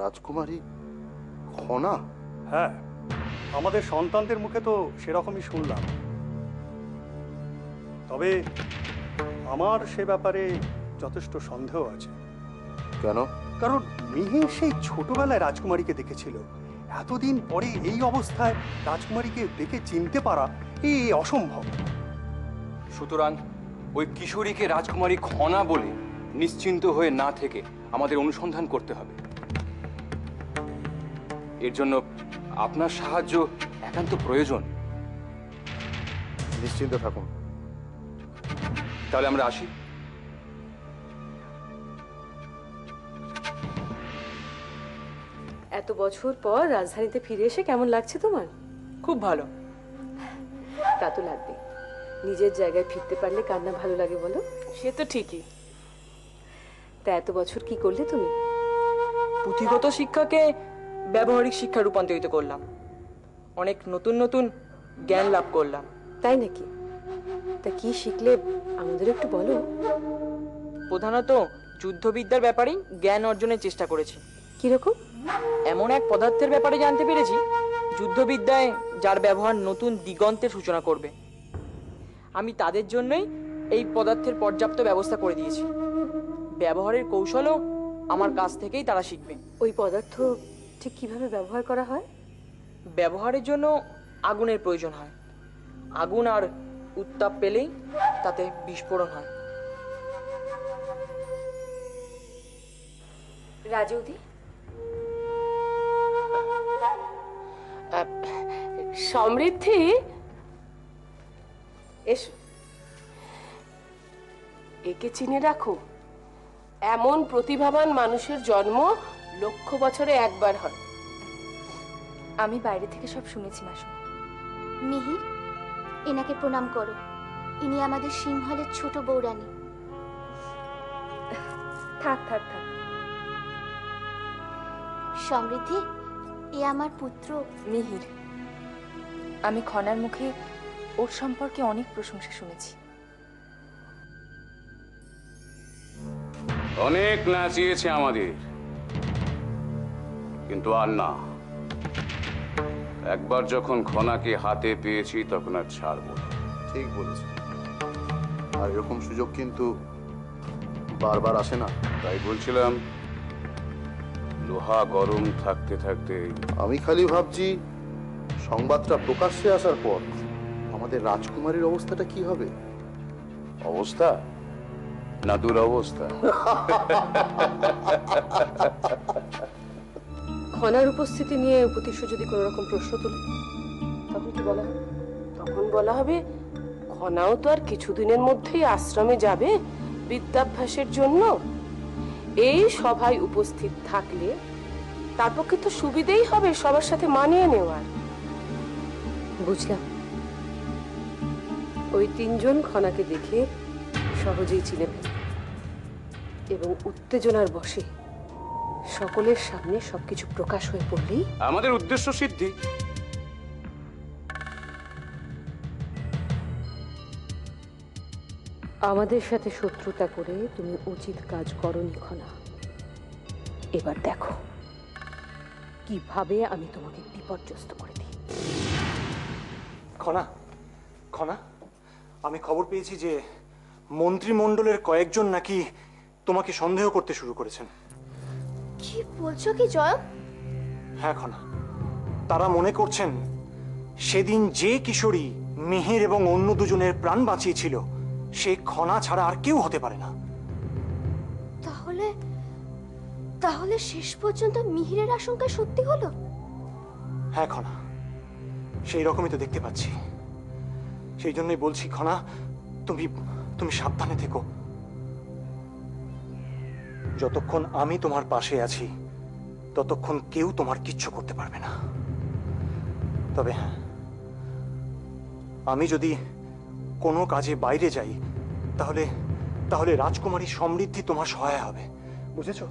রাজকুমারী খনা? হ্যাঁ, আমাদের সন্তানদের মুখে তো সেরকমই শুনলাম। তবে আমার সে ব্যাপারে যথেষ্ট সন্দেহ আছে। কেন? কারণ মিহির সেই ছোটবেলায় রাজকুমারীকে দেখেছিল, এতদিন পরে এই অবস্থায় রাজকুমারীকে দেখে চিনতে পারা এই অসম্ভব। সুতরাং ওই কিশোরীকে রাজকুমারী খনা বলে নিশ্চিন্ত হয়ে না থেকে আমাদের অনুসন্ধান করতে হবে। এর জন্য আপনার সাহায্য একান্ত প্রয়োজন। নিশ্চিন্ত থাকুন। তাহলে আমরা আসি। এত বছর পর রাজধানীতে ফিরে এসে কেমন লাগছে তোমার? খুব ভালো। তা তো লাগবে, নিজের জায়গায় ফিরতে পারলে কার না ভালো লাগে বলো? সে তো ঠিকই। তা এত বছর কি করলে তুমি? পুঁথিগত শিক্ষাকে ব্যবহারিক শিক্ষা রূপান্তরিত করলাম, অনেক নতুন নতুন জ্ঞান লাভ করলাম। তাই নাকি? তা কি শিখলে আমাদের একটু বলো। প্রধানত যুদ্ধবিদ্যার ব্যাপারেই জ্ঞান অর্জনের চেষ্টা করেছি। কিরকম? এমন এক পদার্থের ব্যাপারে জানতে পেরেছি যুদ্ধবিদ্যায় যার ব্যবহার নতুন দিগন্তের সূচনা করবে। আমি তাদের জন্যই এই পদার্থের পর্যাপ্ত ব্যবস্থা করে দিয়েছি। ব্যবহারের কৌশলও আমার কাছ থেকেই তারা শিখবে। ওই পদার্থ ঠিক কিভাবে ব্যবহার করা হয়? ব্যবহারের জন্য আগুনের প্রয়োজন হয়। আগুন আর উত্তাপ পেলেই তাতে বিস্ফোরণ হয়। রাজৌদি, সমৃদ্ধি, এসো। একে চিনে রাখো, এমন প্রতিভাবান মানুষের জন্ম লক্ষ বছরে একবার হয়। আমি বাইরে থেকে সব শুনেছি মাসুমা। মিহির, এনাকে প্রণাম করো। ইনি আমাদের সিংহলের ছোট বৌরানী। থাক থাক থাক। সমৃদ্ধি, এ আমার পুত্র মিহির। আমি খনার মুখে ওর সম্পর্কে অনেক প্রশংসা শুনেছি। অনেক নাচিয়েছে আমাদের, কিন্তু আর না। একবার যখন খনাকে হাতে পেয়েছি তখন আর ছাড়বো না। ঠিক বলেছে। আর এরকম সুযোগ কিন্তু বারবার আসে না। তাই বলছিলাম, লোহা গরম থাকতে থাকতে। আমি খালি ভাবছি সংবাদটা প্রকাশ্যে আসার পর আমাদের রাজকুমারীর অবস্থাটা কি হবে। অবস্থা না দুরবস্থা। খনার উপস্থিতি নিয়ে উপতিষ্ঠ যদি কোনো রকম প্রশ্ন তোলে তখন কি বলা হবে? তখন বলা হবে, খনাও তো আর কিছুদিনের মধ্যেই আশ্রমে যাবে বিদ্যাভ্যাসের জন্য। এই সভায় উপস্থিত থাকলে তার পক্ষে তো সুবিধেই হবে সবার সাথে মানিয়ে নেওয়ার। বুঝলাম। ওই তিনজন খনাকে দেখে সহজেই চিনে ফেলে এবং উত্তেজনার বশে সকলের সামনে সবকিছু প্রকাশ হয়ে পড়লেই আমাদের উদ্দেশ্য সিদ্ধি। আমাদের সাথে শত্রুতা করে তুমি উচিত কাজ করনি খনা। এবার দেখো কিভাবে আমি তোমাকে বিপর্যস্ত করে দিই। খনা, খনা, আমি খবর পেয়েছি যে মন্ত্রিমণ্ডলের কয়েকজন নাকি তোমাকে সন্দেহ করতে শুরু করেছেন। কি বলছো কি জয়? হ্যাঁ খনা, তারা মনে করছেন সেদিন যে কিশোরী মিহির এবং অন্য দুজনের প্রাণ বাঁচিয়েছিল সে খনা ছাড়া আর কেউ হতে পারে না। তাহলে তাহলে শেষ পর্যন্ত মিহিরের আশঙ্কা সত্যি হলো? হ্যাঁ খনা, সেই রকমই তো দেখতে পাচ্ছি। সেই জন্যই বলছি খনা, তুমি তুমি সাবধানে থেকো। যতক্ষণ আমি তোমার পাশে আছি ততক্ষণ কেউ তোমার কিচ্ছু করতে পারবে না। তবে হ্যাঁ, আমি যদি কোনো কাজে বাইরে যাই তাহলে তাহলে রাজকুমারী সমৃদ্ধি তোমার সহায় হবে, বুঝেছো?